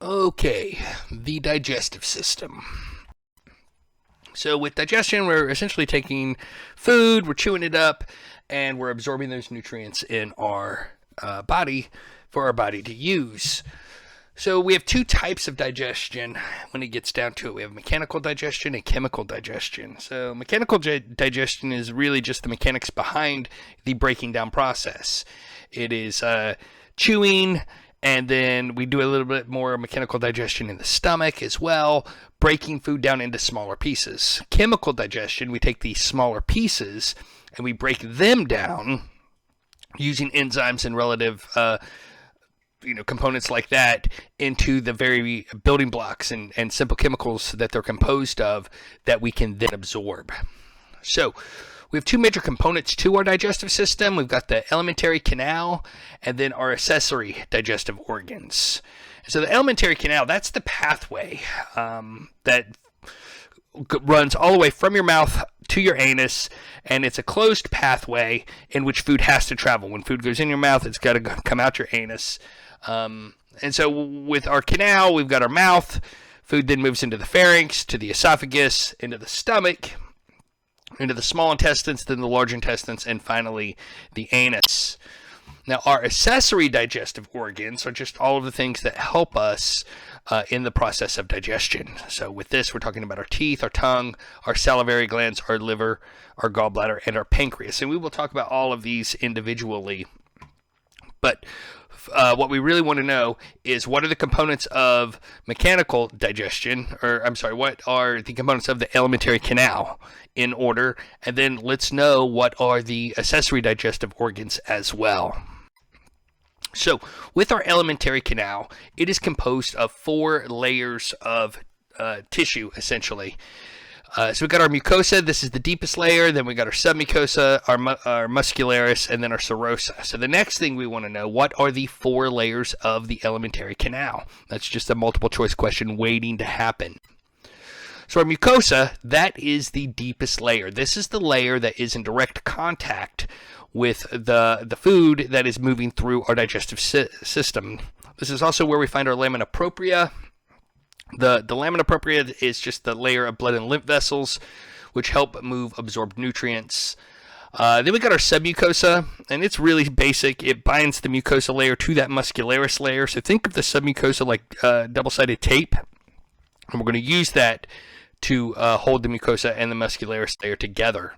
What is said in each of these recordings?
Okay, the digestive system. So with digestion, we're essentially taking food, we're chewing it up, and we're absorbing those nutrients in our body for our body to use. So we have two types of digestion when it gets down to it. We have mechanical digestion and chemical digestion. So mechanical digestion is really just the mechanics behind the breaking down process. It is chewing, and then we do a little bit more mechanical digestion in the stomach as well, breaking food down into smaller pieces. Chemical digestion, we take these smaller pieces and we break them down using enzymes and relative components like that into the very building blocks and simple chemicals that they're composed of that we can then absorb. So we have two major components to our digestive system. We've got the alimentary canal and then our accessory digestive organs. So the alimentary canal, that's the pathway that runs all the way from your mouth to your anus, and it's a closed pathway in which food has to travel. When food goes in your mouth, it's got to come out your anus. And so with our canal, we've got our mouth. Food then moves into the pharynx, to the esophagus, into the stomach, into the small intestines, then the large intestines, and finally the anus. Now, our accessory digestive organs are just all of the things that help us in the process of digestion. So with this, we're talking about our teeth, our tongue, our salivary glands, our liver, our gallbladder, and our pancreas. And we will talk about all of these individually. But what we really want to know is what are the components of mechanical digestion, what are the components of the alimentary canal in order, and then let's know what are the accessory digestive organs as well. So with our alimentary canal, it is composed of 4 layers of tissue, essentially. So we've got our mucosa. This is the deepest layer. Then we got our submucosa, our muscularis, and then our serosa. So the next thing we want to know, what are the 4 layers of the alimentary canal? That's just a multiple choice question waiting to happen. So our mucosa, that is the deepest layer. This is the layer that is in direct contact with the food that is moving through our digestive system. This is also where we find our lamina propria. The lamina propria is just the layer of blood and lymph vessels, which help move absorbed nutrients. Then we got our submucosa, and it's really basic. It binds the mucosa layer to that muscularis layer. So think of the submucosa like double-sided tape, and we're going to use that to hold the mucosa and the muscularis layer together.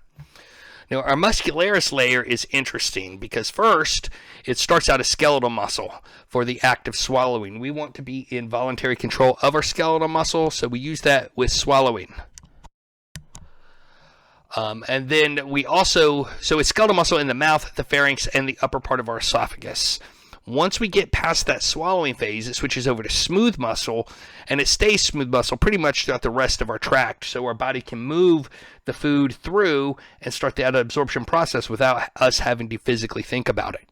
Now, our muscularis layer is interesting because first, it starts out as skeletal muscle for the act of swallowing. We want to be in voluntary control of our skeletal muscle, so we use that with swallowing. And then we also, so it's skeletal muscle in the mouth, the pharynx, and the upper part of our esophagus. Once we get past that swallowing phase, it switches over to smooth muscle, and it stays smooth muscle pretty much throughout the rest of our tract, so our body can move the food through and start the absorption process without us having to physically think about it.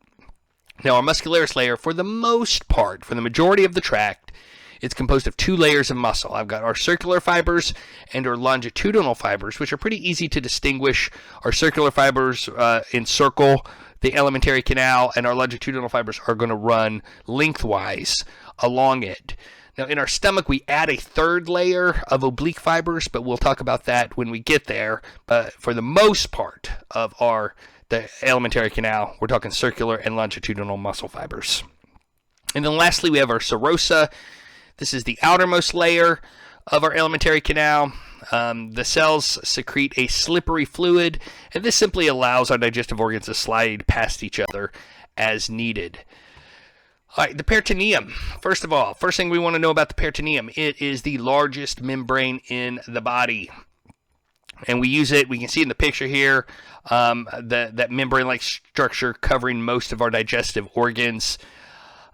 Now, our muscularis layer, for the most part, for the majority of the tract, it's composed of 2 layers of muscle. I've got our circular fibers and our longitudinal fibers, which are pretty easy to distinguish. Our circular fibers encircle the alimentary canal, and our longitudinal fibers are going to run lengthwise along it. Now, in our stomach, we add a 3rd layer of oblique fibers, but we'll talk about that when we get there. But for the most part of the alimentary canal, we're talking circular and longitudinal muscle fibers. And then lastly, we have our serosa. This is the outermost layer of our alimentary canal. The cells secrete a slippery fluid, and this simply allows our digestive organs to slide past each other as needed. All right, the peritoneum. First of all, first thing we want to know about the peritoneum, it is the largest membrane in the body. And we use it, we can see in the picture here, that membrane-like structure covering most of our digestive organs.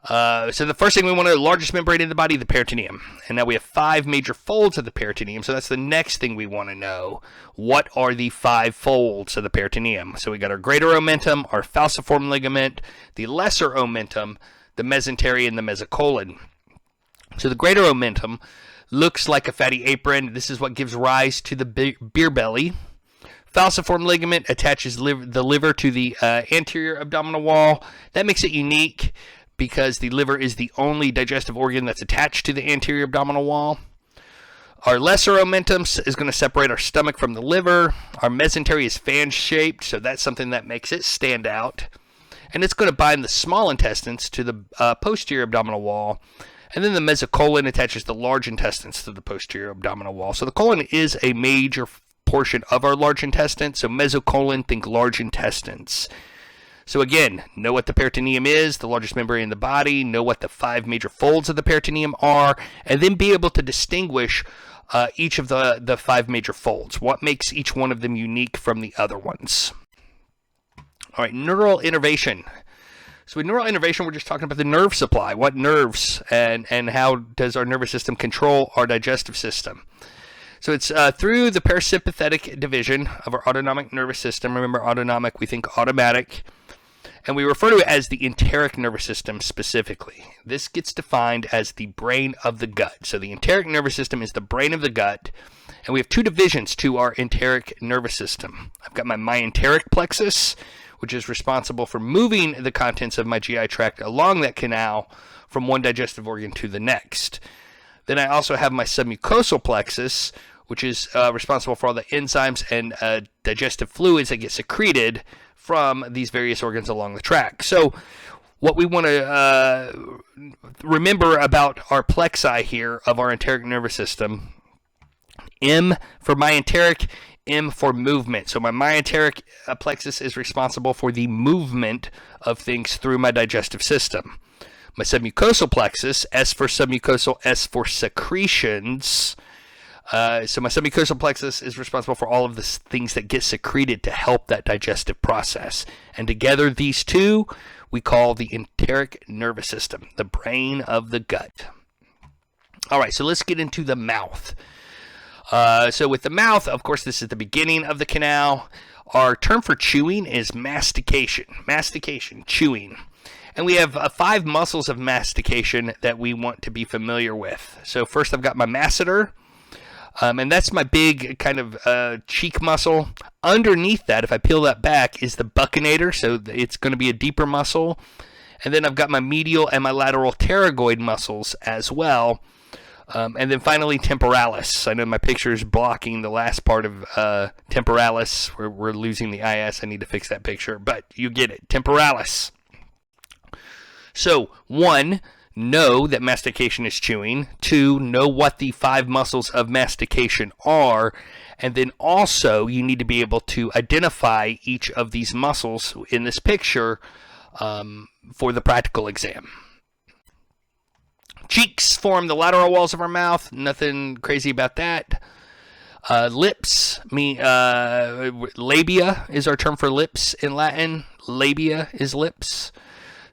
So the first thing we want to know, largest membrane in the body, the peritoneum. And now we have 5 major folds of the peritoneum, so that's the next thing we want to know. What are the 5 folds of the peritoneum? So we got our greater omentum, our falciform ligament, the lesser omentum, the mesentery, and the mesocolon. So the greater omentum looks like a fatty apron. This is what gives rise to the beer belly. Falciform ligament attaches the liver to the anterior abdominal wall. That makes it unique because the liver is the only digestive organ that's attached to the anterior abdominal wall. Our lesser omentum is going to separate our stomach from the liver. Our mesentery is fan-shaped, so that's something that makes it stand out. And it's going to bind the small intestines to the posterior abdominal wall. And then the mesocolon attaches the large intestines to the posterior abdominal wall. So the colon is a major portion of our large intestine. So mesocolon, think large intestines. So again, know what the peritoneum is, the largest membrane in the body, know what the 5 major folds of the peritoneum are, and then be able to distinguish each of the 5 major folds. What makes each one of them unique from the other ones? All right, neural innervation. So with neural innervation, we're just talking about the nerve supply. What nerves and how does our nervous system control our digestive system? So it's through the parasympathetic division of our autonomic nervous system. Remember, autonomic, we think automatic. And we refer to it as the enteric nervous system specifically. This gets defined as the brain of the gut. So the enteric nervous system is the brain of the gut. And we have 2 divisions to our enteric nervous system. I've got my myenteric plexus, which is responsible for moving the contents of my GI tract along that canal from one digestive organ to the next. Then I also have my submucosal plexus, which is responsible for all the enzymes and digestive fluids that get secreted from these various organs along the tract. So what we want to remember about our plexi here of our enteric nervous system, M for myenteric, M for movement. So my myenteric plexus is responsible for the movement of things through my digestive system. My submucosal plexus, S for submucosal, S for secretions. So my submucosal plexus is responsible for all of the things that get secreted to help that digestive process. And together, these two we call the enteric nervous system, the brain of the gut. All right, so let's get into the mouth. So with the mouth, of course, this is the beginning of the canal. Our term for chewing is mastication. Mastication, chewing. And we have 5 muscles of mastication that we want to be familiar with. So first I've got my masseter. And that's my big kind of cheek muscle. Underneath that, if I peel that back, is the buccinator. So it's going to be a deeper muscle. And then I've got my medial and my lateral pterygoid muscles as well. And then finally, temporalis. I know my picture is blocking the last part of temporalis. We're losing the IS. I need to fix that picture. But you get it. Temporalis. So, 1, know that mastication is chewing. 2, know what the 5 muscles of mastication are. And then also, you need to be able to identify each of these muscles in this picture for the practical exam. Cheeks form the lateral walls of our mouth. Nothing crazy about that. Lips, labia is our term for lips in Latin. Labia is lips.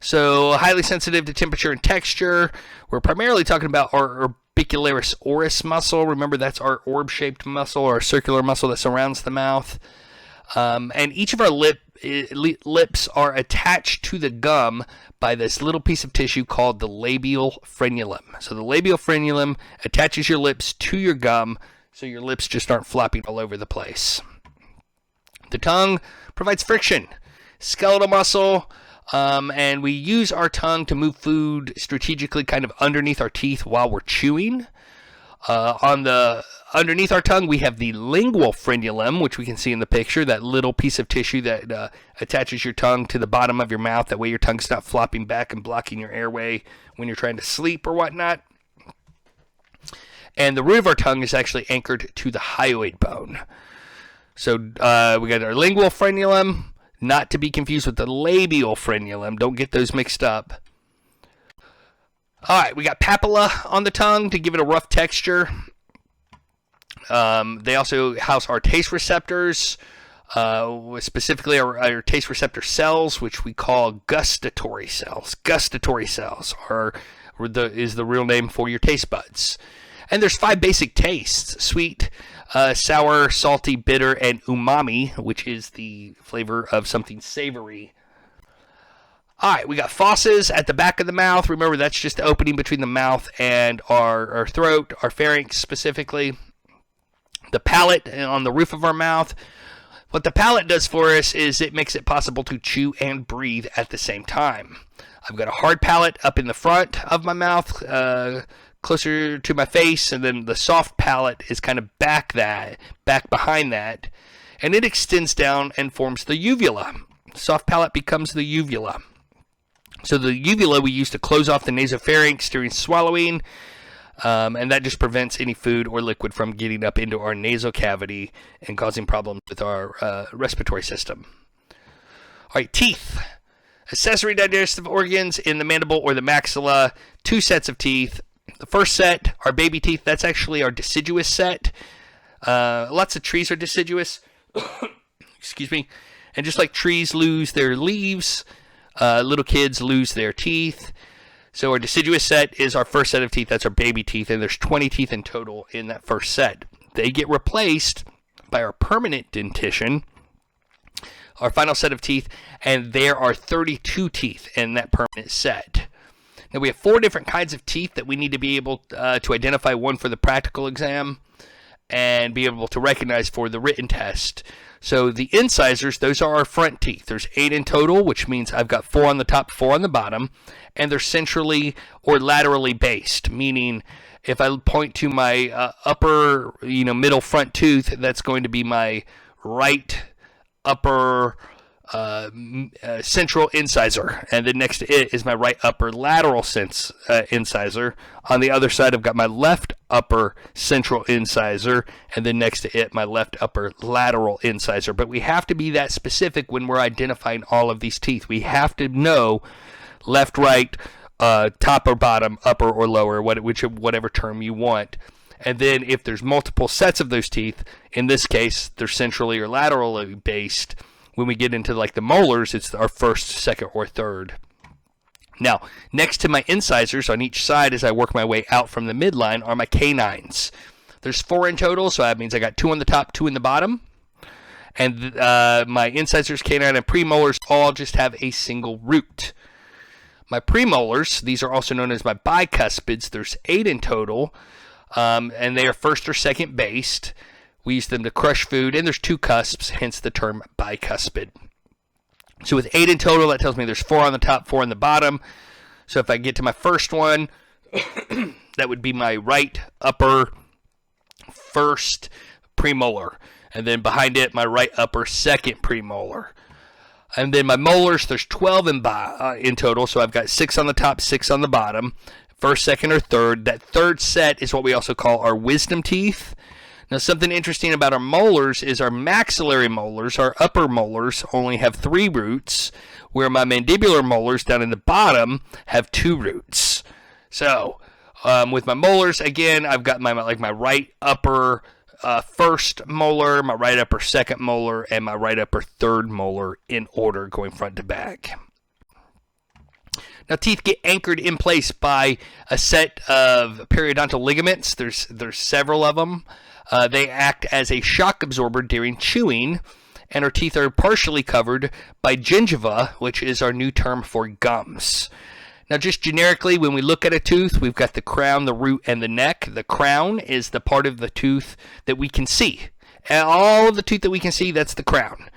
So highly sensitive to temperature and texture. We're primarily talking about our orbicularis oris muscle. Remember, that's our orb-shaped muscle or circular muscle that surrounds the mouth. And each of our lips are attached to the gum by this little piece of tissue called the labial frenulum. So the labial frenulum attaches your lips to your gum so your lips just aren't flopping all over the place. The tongue provides friction, skeletal muscle, and we use our tongue to move food strategically kind of underneath our teeth while we're chewing. Underneath our tongue, we have the lingual frenulum, which we can see in the picture, that little piece of tissue that attaches your tongue to the bottom of your mouth. That way your tongue's not flopping back and blocking your airway when you're trying to sleep or whatnot. And the root of our tongue is actually anchored to the hyoid bone. So we got our lingual frenulum, not to be confused with the labial frenulum. Don't get those mixed up. All right, we got papilla on the tongue to give it a rough texture. They also house our taste receptors, specifically our taste receptor cells, which we call gustatory cells. Gustatory cells is the real name for your taste buds. And there's 5 basic tastes: sweet, sour, salty, bitter, and umami, which is the flavor of something savory. All right, we got fauces at the back of the mouth. Remember, that's just the opening between the mouth and our throat, our pharynx specifically. The palate on the roof of our mouth. What the palate does for us is it makes it possible to chew and breathe at the same time. I've got a hard palate up in the front of my mouth, closer to my face, and then the soft palate is kind of back behind that, and it extends down and forms the uvula. Soft palate becomes the uvula. So the uvula we use to close off the nasopharynx during swallowing, and that just prevents any food or liquid from getting up into our nasal cavity and causing problems with our respiratory system. All right, teeth. Accessory digestive organs in the mandible or the maxilla, 2 sets of teeth. The first set, our baby teeth, that's actually our deciduous set. Lots of trees are deciduous. Excuse me. And just like trees lose their leaves, little kids lose their teeth. So our deciduous set is our first set of teeth. That's our baby teeth. And there's 20 teeth in total in that first set. They get replaced by our permanent dentition, our final set of teeth. And there are 32 teeth in that permanent set. Now, we have 4 different kinds of teeth that we need to be able to identify, one for the practical exam and be able to recognize for the written test. So the incisors, those are our front teeth. There's 8 in total, which means I've got 4 on the top, 4 on the bottom, and they're centrally or laterally based, meaning if I point to my upper, middle front tooth, that's going to be my right upper central incisor, and then next to it is my right upper lateral incisor. On the other side, I've got my left upper central incisor, and then next to it, my left upper lateral incisor. But we have to be that specific when we're identifying all of these teeth. We have to know left, right, top or bottom, upper or lower, whatever term you want. And then if there's multiple sets of those teeth, in this case, they're centrally or laterally based. When we get into like the molars, it's our first, second, or third. Now, next to my incisors on each side as I work my way out from the midline are my canines. There's 4 in total, so that means I got 2 on the top, 2 in the bottom. And my incisors, canine, and premolars all just have a single root. My premolars, these are also known as my bicuspids. There's 8 in total, and they are first or second based. We use them to crush food, and there's 2 cusps, hence the term bicuspid. So with 8 in total, that tells me there's 4 on the top, 4 on the bottom. So if I get to my first one, that would be my right upper first premolar. And then behind it, my right upper second premolar. And then my molars, there's 12 in total. So I've got 6 on the top, 6 on the bottom. First, second, or third. That third set is what we also call our wisdom teeth. Now, something interesting about our molars is our maxillary molars, our upper molars, only have 3 roots, where my mandibular molars down in the bottom have 2 roots. So, with my molars, again, I've got my right upper first molar, my right upper second molar, and my right upper third molar in order, going front to back. Now, teeth get anchored in place by a set of periodontal ligaments. There's several of them. They act as a shock absorber during chewing, and our teeth are partially covered by gingiva, which is our new term for gums. Now, just generically, when we look at a tooth, we've got the crown, the root, and the neck. The crown is the part of the tooth that we can see. And all of the tooth that we can see, that's the crown.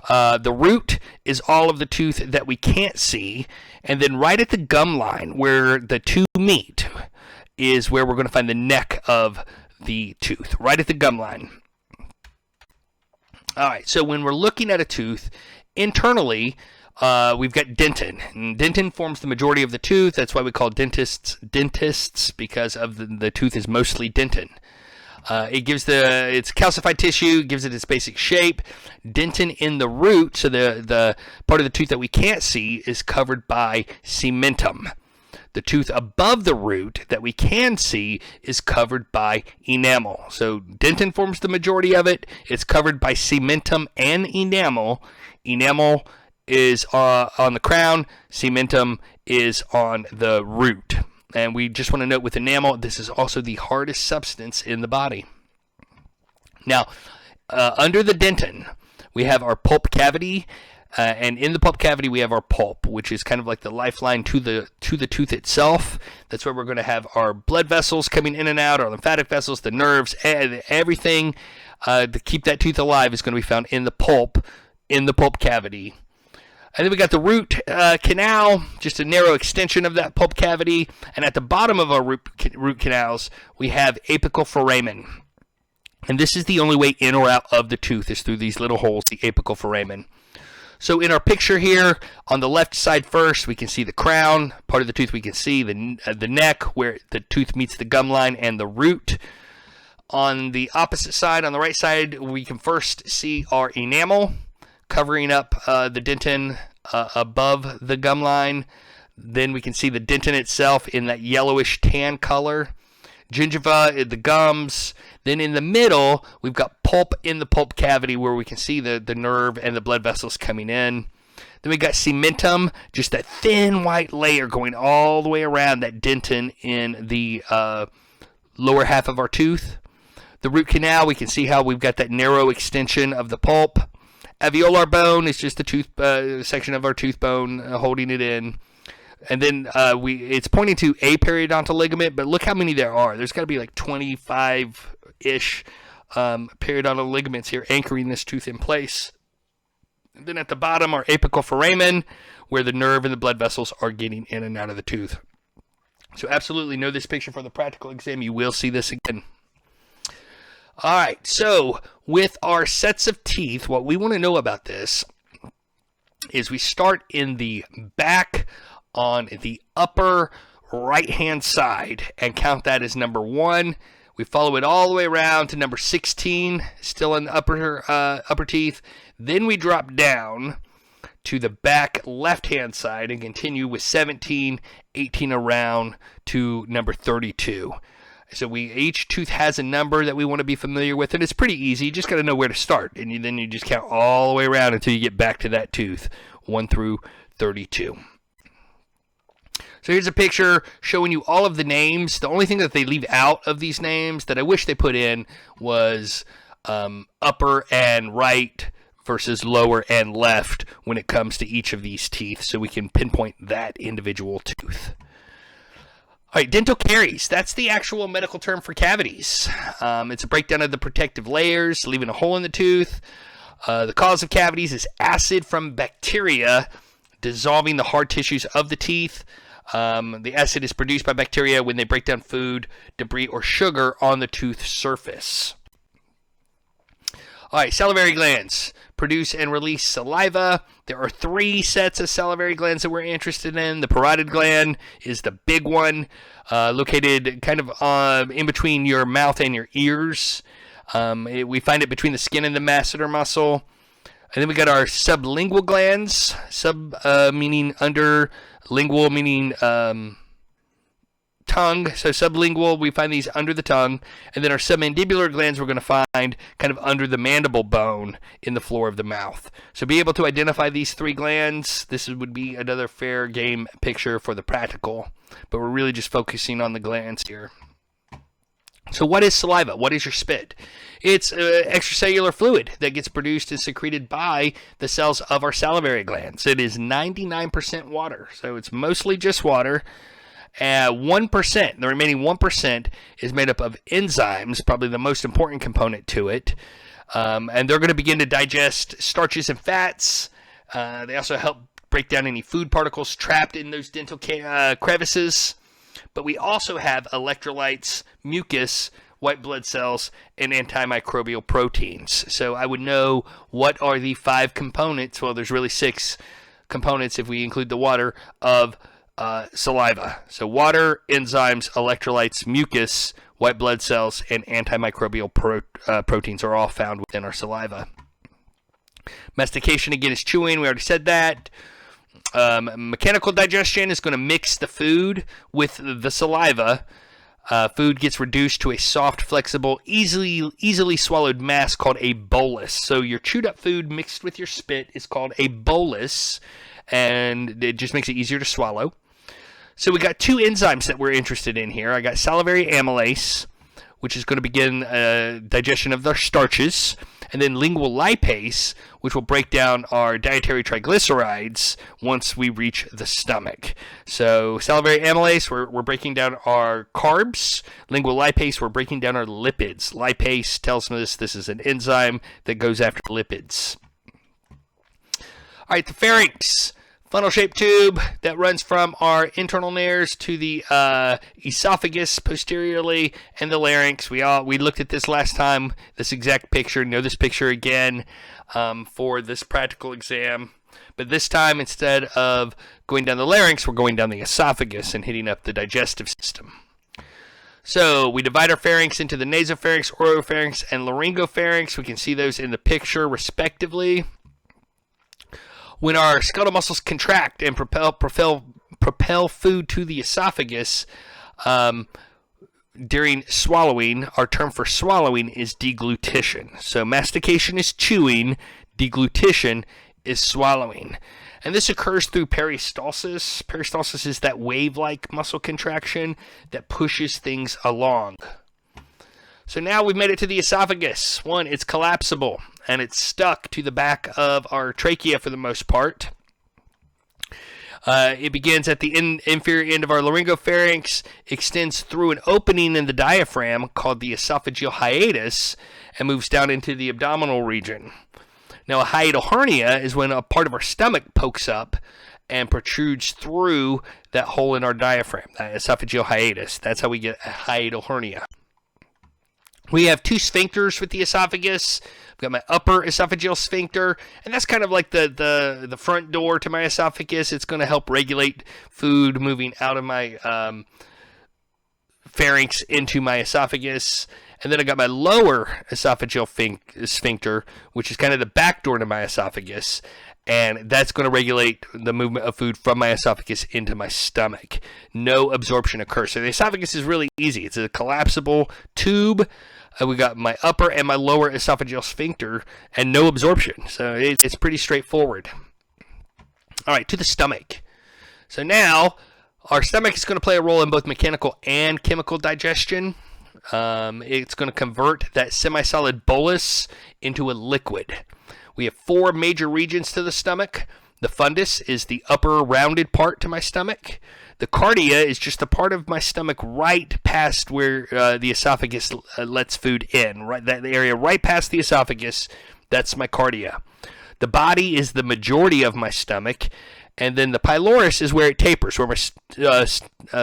The root is all of the tooth that we can't see. And then right at the gum line, where the two meet, is where we're going to find the neck of the tooth, right at the gum line. All right, so when we're looking at a tooth, internally, we've got dentin. And dentin forms the majority of the tooth. That's why we call dentists, because of the tooth is mostly dentin. It gives it's calcified tissue, gives it its basic shape. Dentin in the root, so the part of the tooth that we can't see, is covered by cementum. The tooth above the root that we can see is covered by enamel. So dentin forms the majority of it. It's covered by cementum and enamel. Enamel is on the crown. Cementum is on the root. And we just want to note with enamel, this is also the hardest substance in the body. Now, under the dentin, we have our pulp cavity. And in the pulp cavity, we have our pulp, which is kind of like the lifeline to the tooth itself. That's where we're going to have our blood vessels coming in and out, our lymphatic vessels, the nerves, and everything to keep that tooth alive is going to be found in the pulp cavity. And then we got the root canal, just a narrow extension of that pulp cavity. And at the bottom of our root canals, we have apical foramen. And this is the only way in or out of the tooth is through these little holes, the apical foramen. So in our picture here, on the left side first, we can see the crown. Part of the tooth we can see, the neck, where the tooth meets the gum line, and the root. On the opposite side, on the right side, we can first see our enamel covering up the dentin above the gum line. Then we can see the dentin itself in that yellowish tan color. Gingiva, the gums. Then in the middle, we've got pulp in the pulp cavity where we can see the nerve and the blood vessels coming in. Then we got cementum, just that thin white layer going all the way around that dentin in the lower half of our tooth. The root canal, we can see how we've got that narrow extension of the pulp. Alveolar bone is just the tooth section of our tooth bone holding it in. And then it's pointing to a periodontal ligament, but look how many there are. There's got to be like 25-ish periodontal ligaments here anchoring this tooth in place. And then at the bottom are apical foramen, where the nerve and the blood vessels are getting in and out of the tooth. So absolutely know this picture for the practical exam. You will see this again. All right, so with our sets of teeth, what we want to know about this is we start in the back on the upper right-hand side and count that as number 1. We follow it all the way around to number 16, still in the upper teeth. Then we drop down to the back left-hand side and continue with 17, 18 around to number 32. So each tooth has a number that we want to be familiar with, and it's pretty easy. You just got to know where to start, and then you just count all the way around until you get back to that tooth, 1 through 32. So here's a picture showing you all of the names. The only thing that they leave out of these names that I wish they put in was upper and right versus lower and left when it comes to each of these teeth, so we can pinpoint that individual tooth. All right, dental caries. That's the actual medical term for cavities. It's a breakdown of the protective layers, leaving a hole in the tooth. The cause of cavities is acid from bacteria dissolving the hard tissues of the teeth. The acid is produced by bacteria when they break down food, debris, or sugar on the tooth surface. All right, salivary glands produce and release saliva. There are 3 sets of salivary glands that we're interested in. The parotid gland is the big one, located kind of in between your mouth and your ears. We find it between the skin and the masseter muscle. And then we got our sublingual glands, meaning under, lingual meaning tongue. So sublingual, we find these under the tongue. And then our submandibular glands we're going to find kind of under the mandible bone in the floor of the mouth. So be able to identify these 3 glands. This would be another fair game picture for the practical, but we're really just focusing on the glands here. So what is saliva? What is your spit? It's extracellular fluid that gets produced and secreted by the cells of our salivary glands. It is 99% water, so it's mostly just water. 1%, the remaining 1% is made up of enzymes, probably the most important component to it. And they're going to begin to digest starches and fats. They also help break down any food particles trapped in those dental crevices. But we also have electrolytes, mucus, white blood cells, and antimicrobial proteins. So I would know what are the 5 components, well, there's really 6 components if we include the water, of saliva. So water, enzymes, electrolytes, mucus, white blood cells, and antimicrobial proteins are all found within our saliva. Mastication, again, is chewing. We already said that. Mechanical digestion is going to mix the food with the saliva. Food gets reduced to a soft, flexible, easily swallowed mass called a bolus. So your chewed up food mixed with your spit is called a bolus, and it just makes it easier to swallow. So we got 2 enzymes that we're interested in here. I got salivary amylase, which is going to begin digestion of the starches, and then lingual lipase, which will break down our dietary triglycerides once we reach the stomach. So salivary amylase, we're breaking down our carbs. Lingual lipase, we're breaking down our lipids. Lipase tells us this is an enzyme that goes after lipids. All right, the pharynx, funnel-shaped tube that runs from our internal nares to the esophagus posteriorly, and the larynx. We looked at this last time, this exact picture. Know this picture again for this practical exam. But this time, instead of going down the larynx, we're going down the esophagus and hitting up the digestive system. So we divide our pharynx into the nasopharynx, oropharynx, and laryngopharynx. We can see those in the picture respectively. When our skeletal muscles contract and propel food to the esophagus during swallowing, our term for swallowing is deglutition. So mastication is chewing, deglutition is swallowing. And this occurs through peristalsis. Peristalsis is that wave-like muscle contraction that pushes things along. So now we've made it to the esophagus. One, it's collapsible, and it's stuck to the back of our trachea for the most part. It begins at the inferior end of our laryngopharynx, extends through an opening in the diaphragm called the esophageal hiatus, and moves down into the abdominal region. Now, a hiatal hernia is when a part of our stomach pokes up and protrudes through that hole in our diaphragm, that esophageal hiatus. That's how we get a hiatal hernia. We have two sphincters with the esophagus. I've got my upper esophageal sphincter, and that's kind of like the front door to my esophagus. It's going to help regulate food moving out of my pharynx into my esophagus. And then I got my lower esophageal sphincter, which is kind of the back door to my esophagus. And that's going to regulate the movement of food from my esophagus into my stomach. No absorption occurs. So the esophagus is really easy. It's a collapsible tube. We got my upper and my lower esophageal sphincter and no absorption. So it's pretty straightforward. All right, to the stomach. So now our stomach is going to play a role in both mechanical and chemical digestion. It's going to convert that semi-solid bolus into a liquid. We have four major regions to the stomach. The fundus is the upper rounded part to my stomach. The cardia is just the part of my stomach right past where the esophagus lets food in. Right, that area right past the esophagus, that's my cardia. The body is the majority of my stomach. And then the pylorus is where it tapers, where my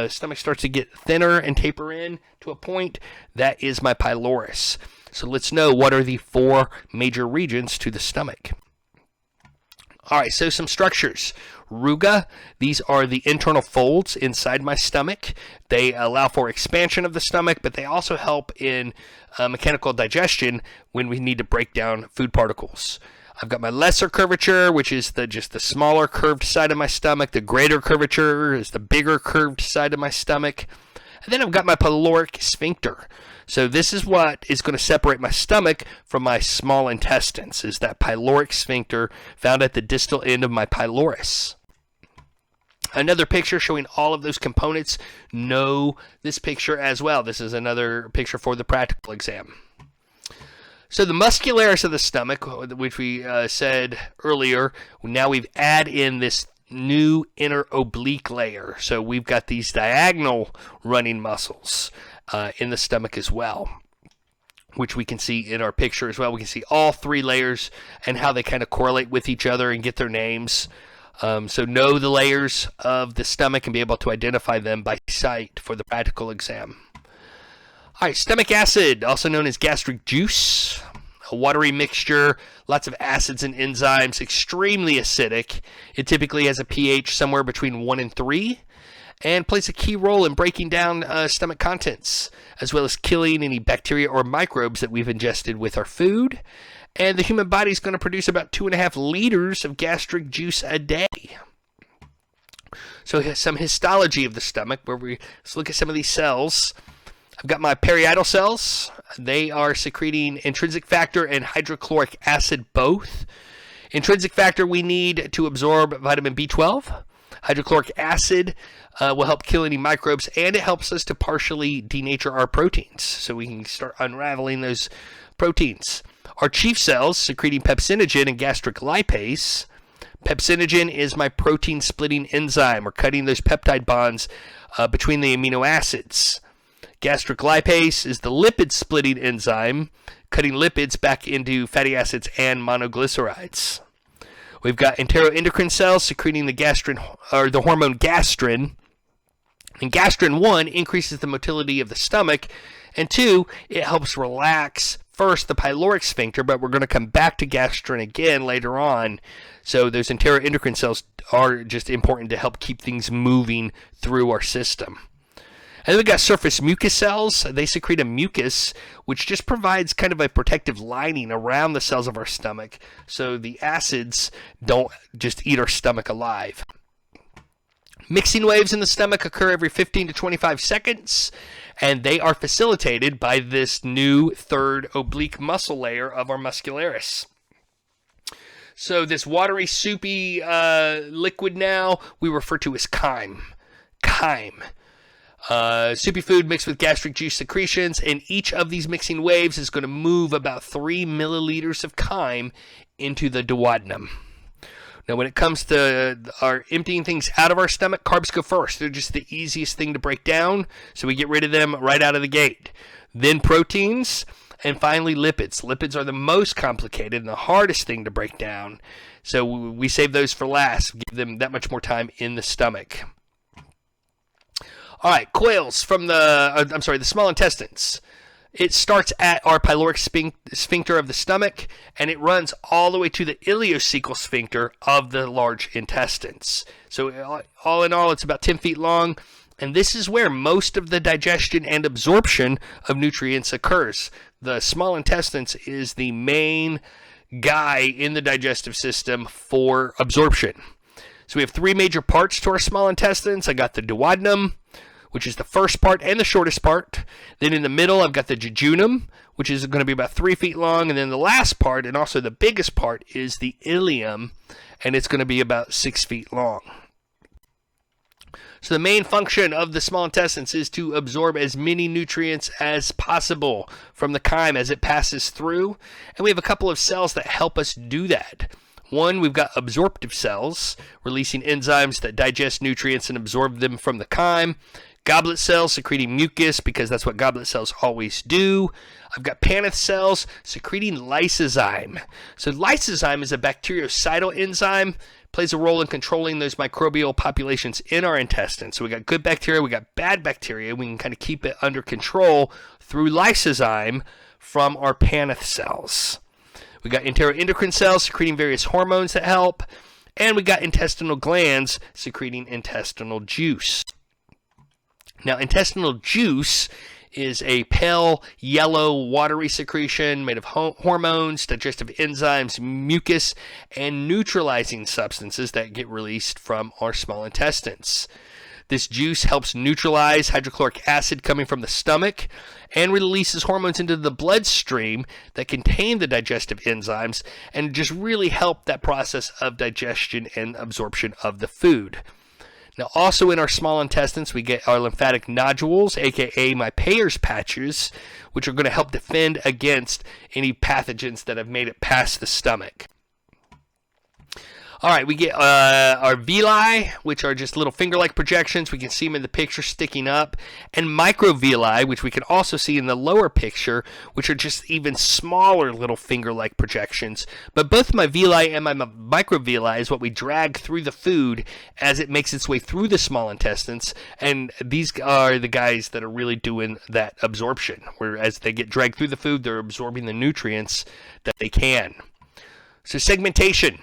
stomach starts to get thinner and taper in to a point. That is my pylorus. So let's know what are the four major regions to the stomach. All right, so some structures. Ruga, these are the internal folds inside my stomach. They allow for expansion of the stomach, but they also help in mechanical digestion when we need to break down food particles. I've got my lesser curvature, which is just the smaller curved side of my stomach. The greater curvature is the bigger curved side of my stomach. And then I've got my pyloric sphincter. So this is what is going to separate my stomach from my small intestines, is that pyloric sphincter found at the distal end of my pylorus. Another picture showing all of those components. Know this picture as well. This is another picture for the practical exam. So the muscularis of the stomach, which we said earlier, now we've added in this new inner oblique layer. So we've got these diagonal running muscles in the stomach as well, which we can see in our picture as well. We can see all three layers and how they kind of correlate with each other and get their names. So know the layers of the stomach and be able to identify them by sight for the practical exam. All right, stomach acid, also known as gastric juice, a watery mixture, lots of acids and enzymes, extremely acidic. It typically has a pH somewhere between 1 and 3 and plays a key role in breaking down stomach contents, as well as killing any bacteria or microbes that we've ingested with our food. And the human body is going to produce about 2.5 liters of gastric juice a day. So some histology of the stomach, let's look at some of these cells. I've got my parietal cells. They are secreting intrinsic factor and hydrochloric acid both. Intrinsic factor we need to absorb vitamin B12. Hydrochloric acid will help kill any microbes, and it helps us to partially denature our proteins, so we can start unraveling those proteins. Our chief cells secreting pepsinogen and gastric lipase. Pepsinogen is my protein splitting enzyme, or cutting those peptide bonds between the amino acids. Gastric lipase is the lipid splitting enzyme, cutting lipids back into fatty acids and monoglycerides. We've got enteroendocrine cells secreting the gastrin, or the hormone gastrin. And gastrin, 1, increases the motility of the stomach, and 2, it helps relax, first, the pyloric sphincter, but we're going to come back to gastrin again later on. So those enteroendocrine cells are just important to help keep things moving through our system. And then we've got surface mucus cells. They secrete a mucus, which just provides kind of a protective lining around the cells of our stomach, so the acids don't just eat our stomach alive. Mixing waves in the stomach occur every 15 to 25 seconds, and they are facilitated by this new third oblique muscle layer of our muscularis. So this watery, soupy liquid now we refer to as chyme. Chyme. Soupy food mixed with gastric juice secretions, and each of these mixing waves is going to move about 3 milliliters of chyme into the duodenum. Now, when it comes to our emptying things out of our stomach, carbs go first. They're just the easiest thing to break down, so we get rid of them right out of the gate. Then proteins, and finally lipids. Lipids are the most complicated and the hardest thing to break down, so we save those for last. Give them that much more time in the stomach. All right, coils from the small intestines. It starts at our pyloric sphincter of the stomach, and it runs all the way to the ileocecal sphincter of the large intestines. So all in all, it's about 10 feet long, and this is where most of the digestion and absorption of nutrients occurs. The small intestines is the main guy in the digestive system for absorption. So we have 3 major parts to our small intestines. I got the duodenum, which is the first part and the shortest part. Then in the middle, I've got the jejunum, which is going to be about 3 feet long. And then the last part, and also the biggest part, is the ileum, and it's going to be about 6 feet long. So the main function of the small intestines is to absorb as many nutrients as possible from the chyme as it passes through. And we have a couple of cells that help us do that. One, we've got absorptive cells, releasing enzymes that digest nutrients and absorb them from the chyme. Goblet cells secreting mucus, because that's what goblet cells always do. I've got Paneth cells secreting lysozyme. So lysozyme is a bactericidal enzyme, plays a role in controlling those microbial populations in our intestines. So we got good bacteria, we got bad bacteria. We can kind of keep it under control through lysozyme from our Paneth cells. We got enteroendocrine cells secreting various hormones that help, and we got intestinal glands secreting intestinal juice. Now, intestinal juice is a pale yellow watery secretion made of hormones, digestive enzymes, mucus, and neutralizing substances that get released from our small intestines. This juice helps neutralize hydrochloric acid coming from the stomach and releases hormones into the bloodstream that contain the digestive enzymes and just really help that process of digestion and absorption of the food. Now, also in our small intestines, we get our lymphatic nodules, aka my Peyer's patches, which are going to help defend against any pathogens that have made it past the stomach. All right, we get our villi, which are just little finger-like projections. We can see them in the picture sticking up. And microvilli, which we can also see in the lower picture, which are just even smaller little finger-like projections. But both my villi and my microvilli is what we drag through the food as it makes its way through the small intestines. And these are the guys that are really doing that absorption, where as they get dragged through the food, they're absorbing the nutrients that they can. So segmentation.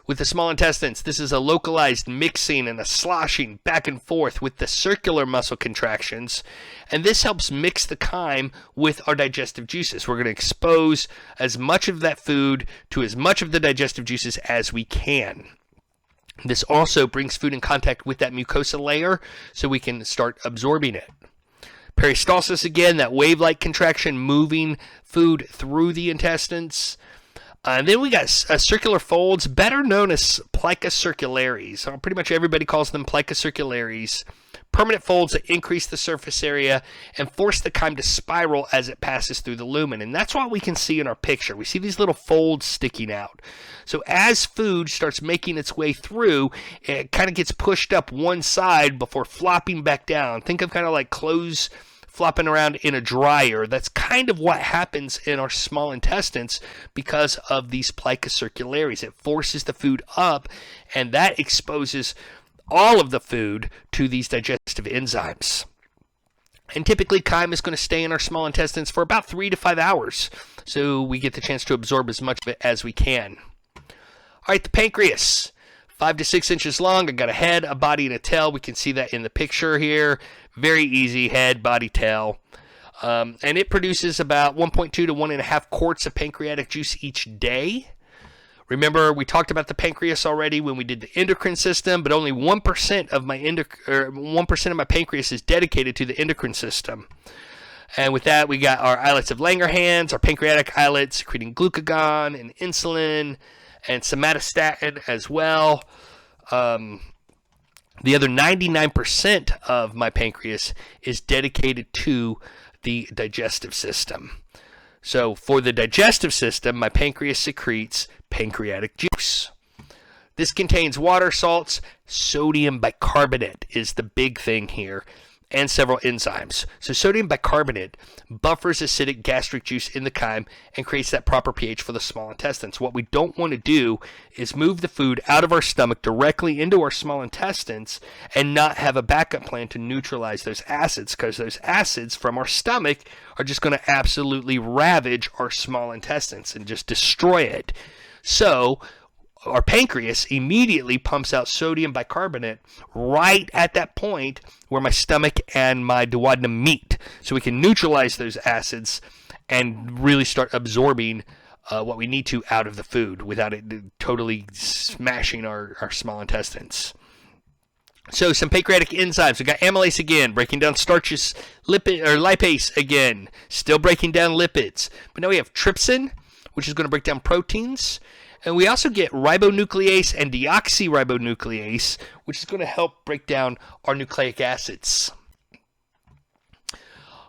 With the small intestines, this is a localized mixing and a sloshing back and forth with the circular muscle contractions, and this helps mix the chyme with our digestive juices. We're going to expose as much of that food to as much of the digestive juices as we can. This also brings food in contact with that mucosa layer so we can start absorbing it. Peristalsis, again, that wave-like contraction moving food through the intestines. And then we got circular folds, better known as plica circularis. Pretty much everybody calls them plica circularis. Permanent folds that increase the surface area and force the chyme to spiral as it passes through the lumen. And that's what we can see in our picture. We see these little folds sticking out. So as food starts making its way through, it kind of gets pushed up one side before flopping back down. Think of kind of like clothes flopping around in a dryer. That's kind of what happens in our small intestines because of these plica circularis. It forces the food up, and that exposes all of the food to these digestive enzymes. And typically, chyme is going to stay in our small intestines for about 3 to 5 hours, so we get the chance to absorb as much of it as we can. All right, the pancreas, 5 to 6 inches long. I got a head, a body, and a tail. We can see that in the picture here. Very easy, head, body, tail. And it produces about 1.2 to 1.5 quarts of pancreatic juice each day. Remember, we talked about the pancreas already when we did the endocrine system, but only 1% of my 1% of my pancreas is dedicated to the endocrine system. And with that, we got our islets of Langerhans, our pancreatic islets secreting glucagon and insulin and somatostatin as well. The other 99% of my pancreas is dedicated to the digestive system. So for the digestive system, my pancreas secretes pancreatic juice. This contains water, salts, sodium bicarbonate is the big thing here, and several enzymes. So sodium bicarbonate buffers acidic gastric juice in the chyme and creates that proper pH for the small intestines. What we don't want to do is move the food out of our stomach directly into our small intestines and not have a backup plan to neutralize those acids, because those acids from our stomach are just going to absolutely ravage our small intestines and just destroy it. So our pancreas immediately pumps out sodium bicarbonate right at that point where my stomach and my duodenum meet, so we can neutralize those acids and really start absorbing what we need to out of the food without it totally smashing our small intestines. So some pancreatic enzymes. We got amylase again, breaking down starches, lipase again, still breaking down lipids. But now we have trypsin, which is going to break down proteins. And we also get ribonuclease and deoxyribonuclease, which is going to help break down our nucleic acids.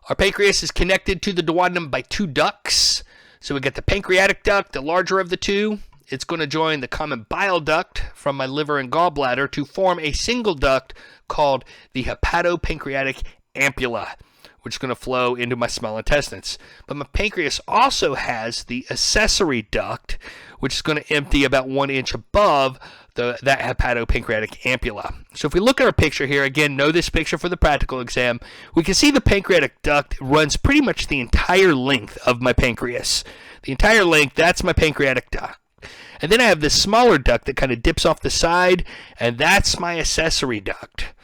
Our pancreas is connected to the duodenum by 2 ducts. So we got the pancreatic duct, the larger of the two. It's going to join the common bile duct from my liver and gallbladder to form a single duct called the hepatopancreatic ampulla, which is going to flow into my small intestines. But my pancreas also has the accessory duct, which is going to empty about 1 inch above that hepatopancreatic ampulla. So if we look at our picture here, again, know this picture for the practical exam, we can see the pancreatic duct runs pretty much the entire length of my pancreas. The entire length, that's my pancreatic duct. And then I have this smaller duct that kind of dips off the side, and that's my accessory duct.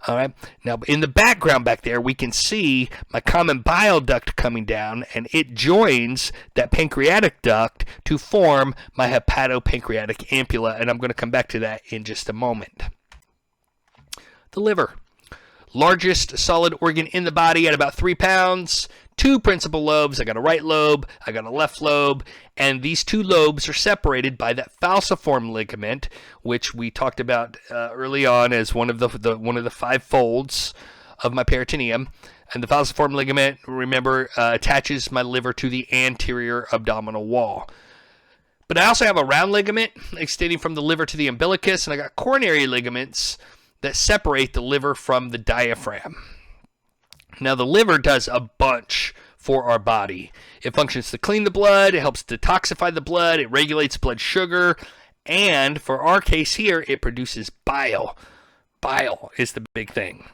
All right. Now, in the background back there, we can see my common bile duct coming down, and it joins that pancreatic duct to form my hepatopancreatic ampulla, and I'm going to come back to that in just a moment. The liver, largest solid organ in the body at about 3 pounds. 2 principal lobes. I got a right lobe, I got a left lobe, and these 2 lobes are separated by that falciform ligament, which we talked about early on as one of the 5 folds of my peritoneum. And the falciform ligament, remember, attaches my liver to the anterior abdominal wall. But I also have a round ligament extending from the liver to the umbilicus, and I got coronary ligaments that separate the liver from the diaphragm. Now, the liver does a bunch for our body. It functions to clean the blood, it helps detoxify the blood, it regulates blood sugar, and for our case here, it produces bile. Bile is the big thing.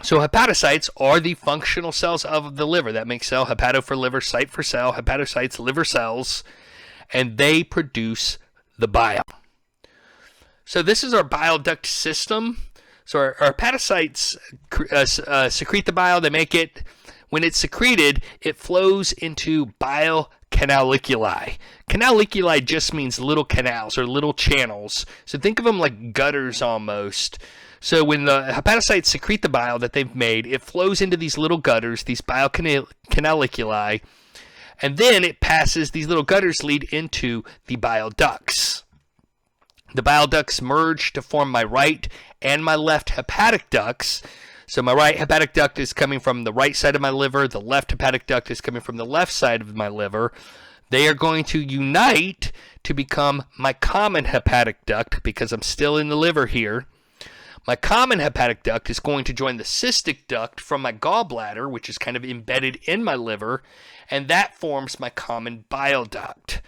So hepatocytes are the functional cells of the liver. That makes cell, hepato for liver, cyte for cell, hepatocytes, liver cells, and they produce the bile. So this is our bile duct system. So our hepatocytes secrete the bile. They make it. When it's secreted, it flows into bile canaliculi. Canaliculi just means little canals or little channels. So think of them like gutters almost. So when the hepatocytes secrete the bile that they've made, it flows into these little gutters, these bile canaliculi, and then it passes, these little gutters lead into the bile ducts. The bile ducts merge to form my right and my left hepatic ducts. So my right hepatic duct is coming from the right side of my liver. The left hepatic duct is coming from the left side of my liver. They are going to unite to become my common hepatic duct because I'm still in the liver here. My common hepatic duct is going to join the cystic duct from my gallbladder, which is kind of embedded in my liver, and that forms my common bile duct.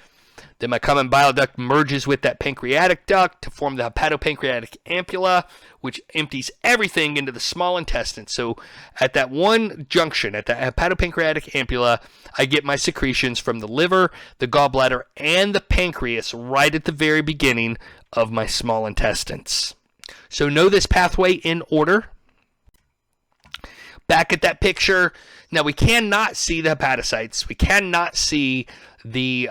Then my common bile duct merges with that pancreatic duct to form the hepatopancreatic ampulla, which empties everything into the small intestine. So at that one junction, at the hepatopancreatic ampulla, I get my secretions from the liver, the gallbladder, and the pancreas right at the very beginning of my small intestines. So know this pathway in order. Back at that picture, now we cannot see the hepatocytes. We cannot see the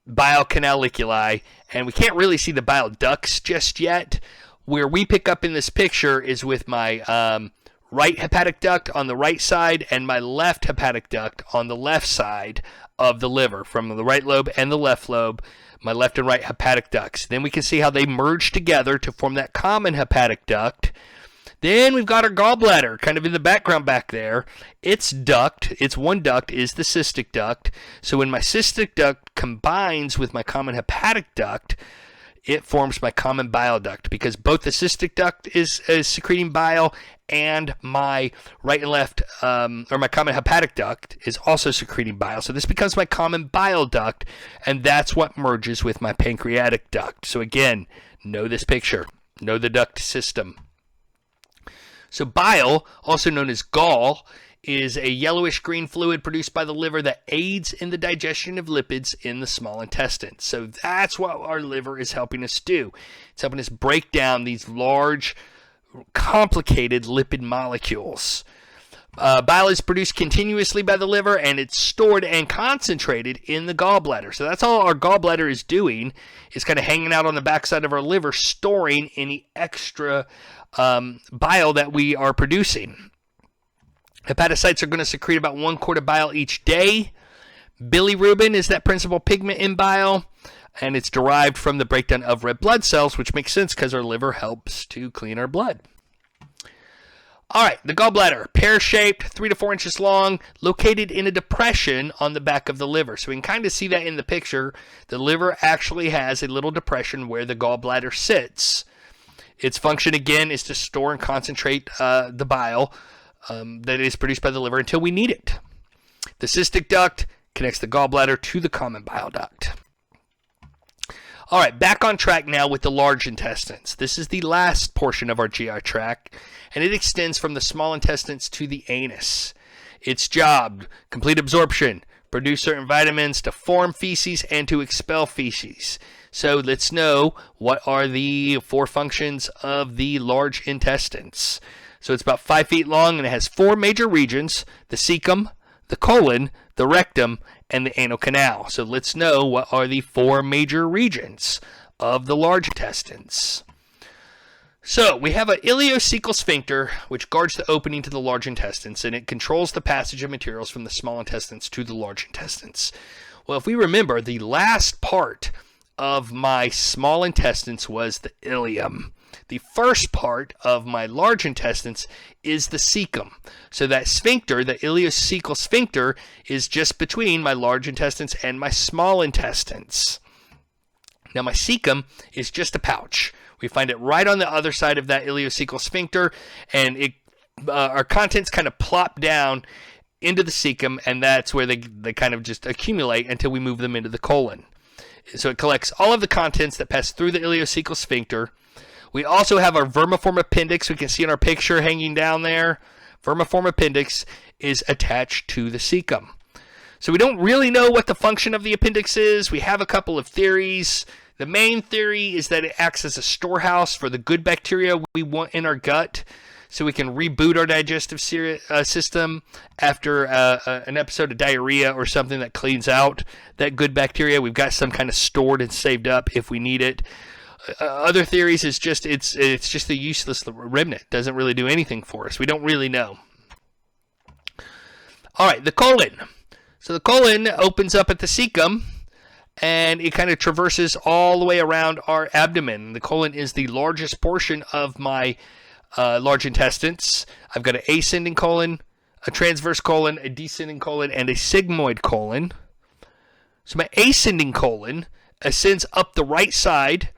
bile canaliculi, and we can't really see the bile ducts just yet. Where we pick up in this picture is with my right hepatic duct on the right side and my left hepatic duct on the left side of the liver, from the right lobe and the left lobe, my left and right hepatic ducts. Then we can see how they merge together to form that common hepatic duct. Then we've got our gallbladder kind of in the background back there. Its one duct is the cystic duct. So when my cystic duct combines with my common hepatic duct, it forms my common bile duct, because both the cystic duct is secreting bile and my right and left, or my common hepatic duct is also secreting bile. So this becomes my common bile duct, and that's what merges with my pancreatic duct. So again, know this picture, know the duct system. So bile, also known as gall, is a yellowish-green fluid produced by the liver that aids in the digestion of lipids in the small intestine. So that's what our liver is helping us do. It's helping us break down these large, complicated lipid molecules. Bile is produced continuously by the liver, and it's stored and concentrated in the gallbladder. So that's all our gallbladder is doing, is kind of hanging out on the backside of our liver, storing any extra bile that we are producing. Hepatocytes are going to secrete about 1 quart of bile each day. Bilirubin is that principal pigment in bile, and it's derived from the breakdown of red blood cells, which makes sense because our liver helps to clean our blood. All right, the gallbladder, pear-shaped, 3 to 4 inches long, located in a depression on the back of the liver. So we can kind of see that in the picture. The liver actually has a little depression where the gallbladder sits. Its function, again, is to store and concentrate the bile that is produced by the liver until we need it. The cystic duct connects the gallbladder to the common bile duct. All right, back on track now with the large intestines. This is the last portion of our GI tract, and it extends from the small intestines to the anus. Its job, complete absorption, produce certain vitamins, to form feces, and to expel feces. So let's know what are the 4 functions of the large intestines. So it's about 5 feet long, and it has 4 major regions: the cecum, the colon, the rectum, and the anal canal. So let's know what are the 4 major regions of the large intestines. So we have an ileocecal sphincter, which guards the opening to the large intestines, and it controls the passage of materials from the small intestines to the large intestines. Well, if we remember, the last part of my small intestines was the ileum. The first part of my large intestines is the cecum. So that sphincter, the ileocecal sphincter, is just between my large intestines and my small intestines. Now my cecum is just a pouch. We find it right on the other side of that ileocecal sphincter, and our contents kind of plop down into the cecum, and that's where they kind of just accumulate until we move them into the colon. So it collects all of the contents that pass through the ileocecal sphincter. We also have our vermiform appendix. We can see in our picture hanging down there. Vermiform appendix is attached to the cecum. So we don't really know what the function of the appendix is. We have a couple of theories. The main theory is that it acts as a storehouse for the good bacteria we want in our gut, so we can reboot our digestive system after an episode of diarrhea or something that cleans out that good bacteria. We've got some kind of stored and saved up if we need it. Other theories is just it's just a useless remnant. It doesn't really do anything for us. We don't really know. All right, the colon. So the colon opens up at the cecum, and it kind of traverses all the way around our abdomen. The colon is the largest portion of my large intestines. I've got an ascending colon, a transverse colon, a descending colon, and a sigmoid colon. So my ascending colon ascends up the right side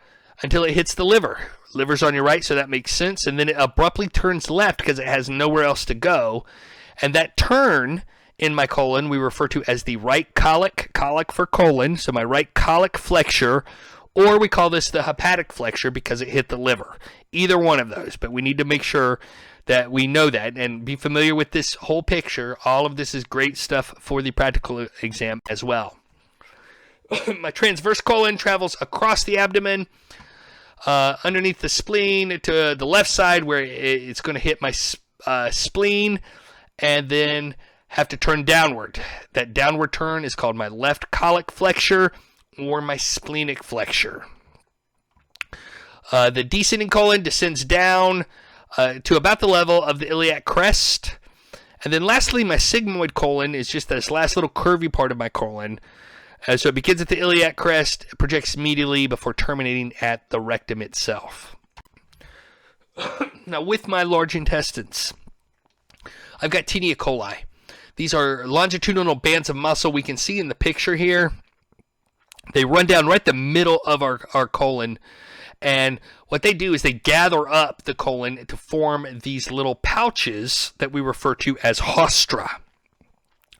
until it hits the liver. Liver's on your right, so that makes sense. And then it abruptly turns left because it has nowhere else to go. And that turn in my colon we refer to as the right colic, colic for colon, so my right colic flexure, or we call this the hepatic flexure because it hit the liver. Either one of those, but we need to make sure that we know that and be familiar with this whole picture. All of this is great stuff for the practical exam as well. My transverse colon travels across the abdomen, underneath the spleen to the left side where it's going to hit my spleen and then have to turn downward. That downward turn is called my left colic flexure or my splenic flexure. The descending colon descends down to about the level of the iliac crest. And then lastly, my sigmoid colon is just this last little curvy part of my colon. So it begins at the iliac crest, projects medially before terminating at the rectum itself. Now with my large intestines, I've got Taenia coli. These are longitudinal bands of muscle we can see in the picture here. They run down right the middle of our colon. And what they do is they gather up the colon to form these little pouches that we refer to as haustra.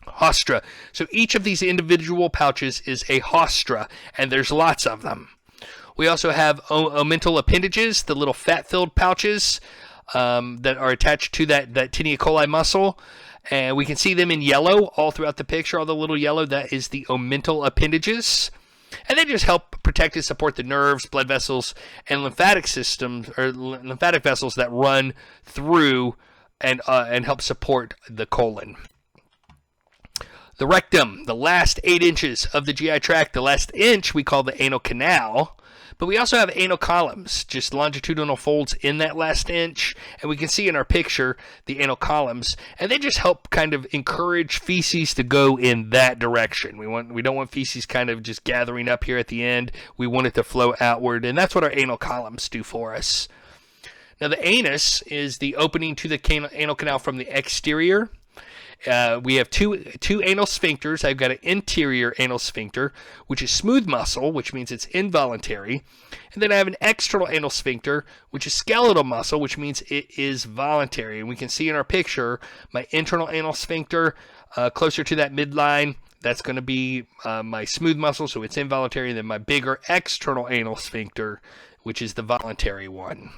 Haustra. So each of these individual pouches is a haustra, and there's lots of them. We also have omental appendages, the little fat-filled pouches that are attached to that Taenia coli muscle. And we can see them in yellow all throughout the picture, all the little yellow. That is the omental appendages. And they just help protect and support the nerves, blood vessels, and lymphatic systems, or lymphatic vessels that run through and help support the colon. The rectum, the last 8 inches of the GI tract, the last inch we call the anal canal. But we also have anal columns, just longitudinal folds in that last inch. And we can see in our picture the anal columns. And they just help kind of encourage feces to go in that direction. We don't want feces kind of just gathering up here at the end. We want it to flow outward. And that's what our anal columns do for us. Now the anus is the opening to the anal canal from the exterior. We have two anal sphincters. I've got an interior anal sphincter, which is smooth muscle, which means it's involuntary. And then I have an external anal sphincter, which is skeletal muscle, which means it is voluntary. And we can see in our picture my internal anal sphincter closer to that midline. That's going to be my smooth muscle, so it's involuntary. And then my bigger external anal sphincter, which is the voluntary one.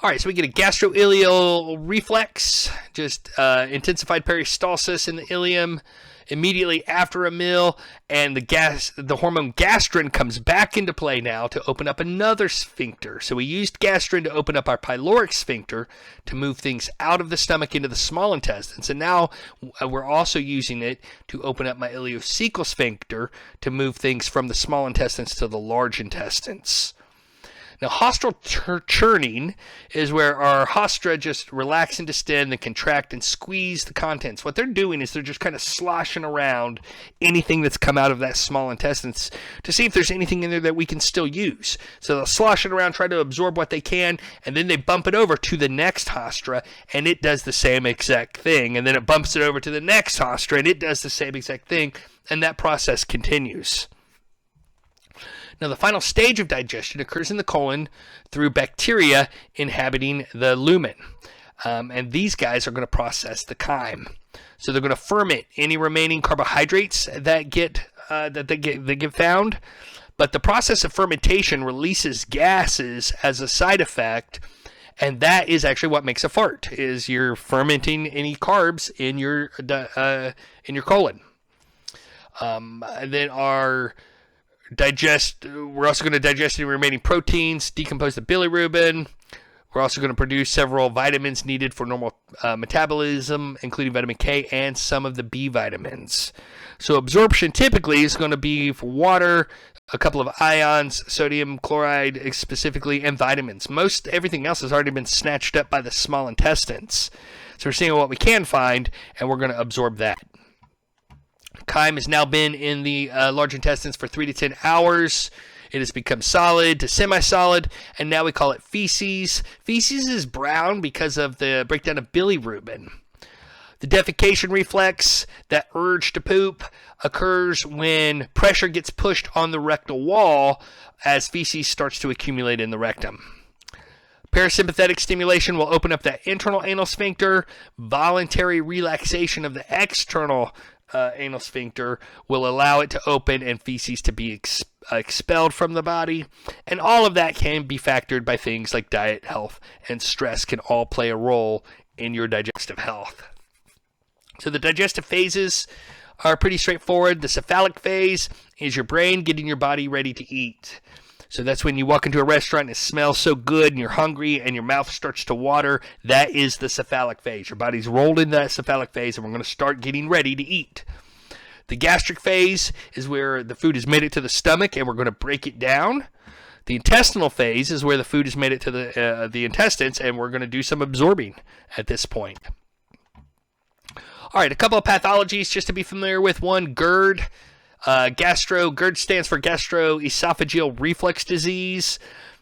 All right, so we get a gastroileal reflex, just intensified peristalsis in the ileum immediately after a meal, and the hormone gastrin comes back into play now to open up another sphincter. So we used gastrin to open up our pyloric sphincter to move things out of the stomach into the small intestines, and now we're also using it to open up my ileocecal sphincter to move things from the small intestines to the large intestines. Now, haustral churning is where our haustra just relax and distend and contract and squeeze the contents. What they're doing is they're just kind of sloshing around anything that's come out of that small intestines to see if there's anything in there that we can still use. So they'll slosh it around, try to absorb what they can, and then they bump it over to the next haustra, and it does the same exact thing. And then it bumps it over to the next haustra, and it does the same exact thing, and that process continues. Now, the final stage of digestion occurs in the colon through bacteria inhabiting the lumen. And these guys are going to process the chyme. So they're going to ferment any remaining carbohydrates that get found. But the process of fermentation releases gases as a side effect, and that is actually what makes a fart, is you're fermenting any carbs in your colon. Then we're also going to digest any remaining proteins, decompose the bilirubin. We're also going to produce several vitamins needed for normal metabolism, including vitamin K and some of the B vitamins. So absorption typically is going to be for water, a couple of ions, sodium chloride specifically, and vitamins. Most everything else has already been snatched up by the small intestines. So we're seeing what we can find, and we're going to absorb that. Chyme has now been in the large intestines for 3 to 10 hours. It has become solid to semi-solid, and now we call it feces. Feces is brown because of the breakdown of bilirubin. The defecation reflex, that urge to poop, occurs when pressure gets pushed on the rectal wall as feces starts to accumulate in the rectum. Parasympathetic stimulation will open up that internal anal sphincter. Voluntary relaxation of the external anal sphincter will allow it to open and feces to be expelled from the body. And all of that can be factored by things like diet, health, and stress can all play a role in your digestive health. So the digestive phases are pretty straightforward. The cephalic phase is your brain getting your body ready to eat. So that's when you walk into a restaurant and it smells so good and you're hungry and your mouth starts to water. That is the cephalic phase. Your body's rolled into that cephalic phase and we're going to start getting ready to eat. The gastric phase is where the food has made it to the stomach and we're going to break it down. The intestinal phase is where the food has made it to the intestines and we're going to do some absorbing at this point. All right, a couple of pathologies just to be familiar with. One, GERD. GERD stands for gastroesophageal reflux disease.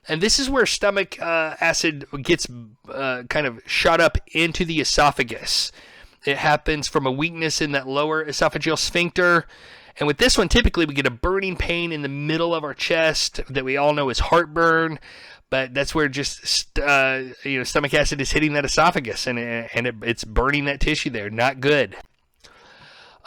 And this is where stomach acid gets kind of shot up into the esophagus. It happens from a weakness in that lower esophageal sphincter. And with this one, typically we get a burning pain in the middle of our chest that we all know is heartburn. But that's where just stomach acid is hitting that esophagus and it's burning that tissue there. Not good.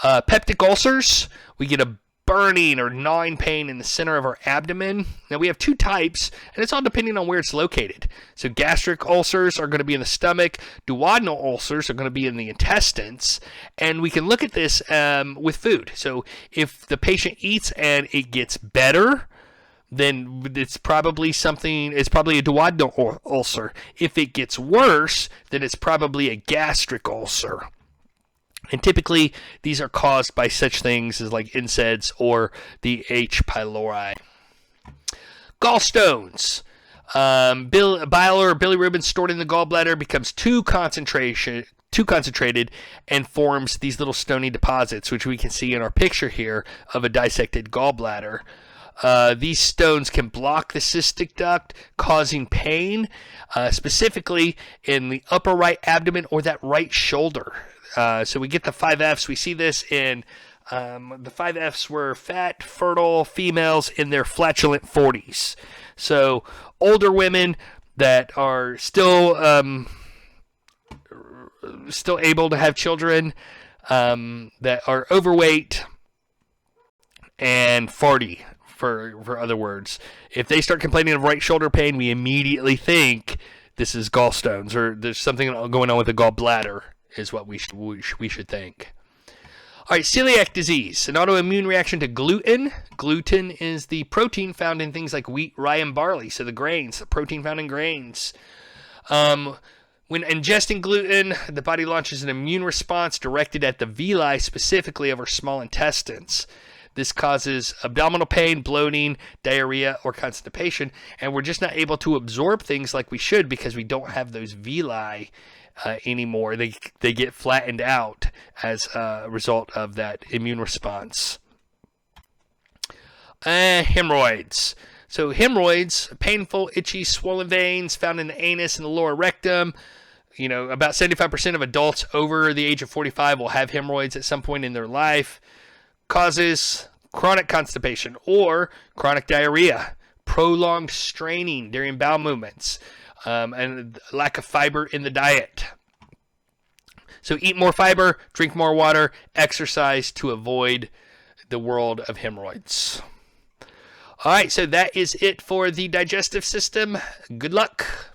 Peptic ulcers, we get a burning or gnawing pain in the center of our abdomen. Now we have two types, and it's all depending on where it's located. So gastric ulcers are going to be in the stomach. Duodenal ulcers are going to be in the intestines. And we can look at this with food. So if the patient eats and it gets better, then it's probably a duodenal ulcer. If it gets worse, then it's probably a gastric ulcer. And typically, these are caused by such things as like NSAIDs or the H. pylori. Gallstones. Bile or bilirubin stored in the gallbladder becomes too concentrated and forms these little stony deposits, which we can see in our picture here of a dissected gallbladder. These stones can block the cystic duct, causing pain, specifically in the upper right abdomen or that right shoulder. So we get the 5 Fs. We see this in the 5 Fs were fat, fertile females in their flatulent 40s. So older women that are still able to have children, that are overweight and farty, for other words. If they start complaining of right shoulder pain, we immediately think this is gallstones or there's something going on with the gallbladder. Is what we should think. All right, celiac disease, an autoimmune reaction to gluten. Gluten is the protein found in things like wheat, rye, and barley. So the grains, the protein found in grains. When ingesting gluten, the body launches an immune response directed at the villi, specifically of our small intestines. This causes abdominal pain, bloating, diarrhea, or constipation, and we're just not able to absorb things like we should because we don't have those villi anymore. They get flattened out as a result of that immune response. Hemorrhoids. So hemorrhoids, painful, itchy, swollen veins found in the anus and the lower rectum. You know, about 75% of adults over the age of 45 will have hemorrhoids at some point in their life. Causes chronic constipation or chronic diarrhea, prolonged straining during bowel movements, and lack of fiber in the diet. So eat more fiber, drink more water, exercise to avoid the world of hemorrhoids. All right, so that is it for the digestive system. Good luck.